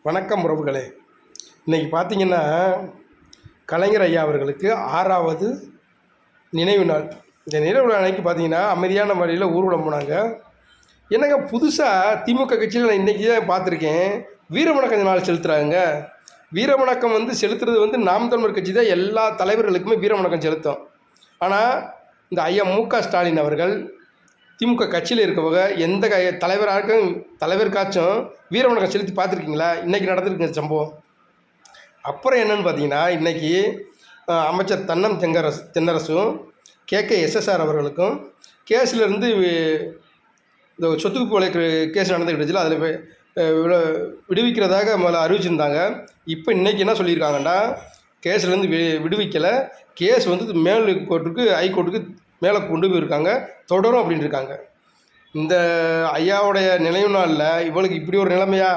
வணக்கம் உறவுகளே. இன்றைக்கி பார்த்தீங்கன்னா கலைஞர் ஐயா அவர்களுக்கு 6வது நினைவு நாள். இந்த நினைவு நாள் அன்றைக்கி பார்த்தீங்கன்னா அமைதியான முறையில் ஊர்வலம் போனாங்க. என்னங்க புதுசாக திமுக கட்சியில் நான் இன்றைக்கி தான் பார்த்துருக்கேன், வீரவணக்கம் நாள் செலுத்துகிறாங்க. வீரவணக்கம் செலுத்துறது நாம் தமிழர் கட்சி தான் எல்லா தலைவர்களுக்குமே வீரவணக்கம் செலுத்தும். ஆனால் இந்த ஐயா மு.க.ஸ்டாலின் அவர்கள் திமுக கட்சியில் இருக்கவங்க எந்த தலைவருக்காச்சும் வீரவணக்கம் செலுத்தி பார்த்துருக்கீங்களா? இன்றைக்கி நடந்திருக்குங்க சம்பவம். அப்புறம் என்னென்னு பார்த்தீங்கன்னா, இன்றைக்கி அமைச்சர் தென்னரசும் KKSSR அவர்களுக்கும் கேஸிலேருந்து இந்த சொத்துக்கு வழக்கு கேஸ் நடந்துக்கிட்டுச்சுல, அதில் விடுவிக்கிறதாக முதல்ல அறிவிச்சிருந்தாங்க. இப்போ இன்றைக்கி என்ன சொல்லியிருக்காங்கன்னா, கேஸ்லேருந்து விடுவிக்கலை, கேஸ் மேல் கோர்ட்டுக்கு ஹைகோர்ட்டுக்கு மேலே கொண்டு போயிருக்காங்க, தொடரும் அப்படின்னு இருக்காங்க. இந்த ஐயாவுடைய நினைவு நாளில் இவளுக்கு இப்படி ஒரு நிலைமையா?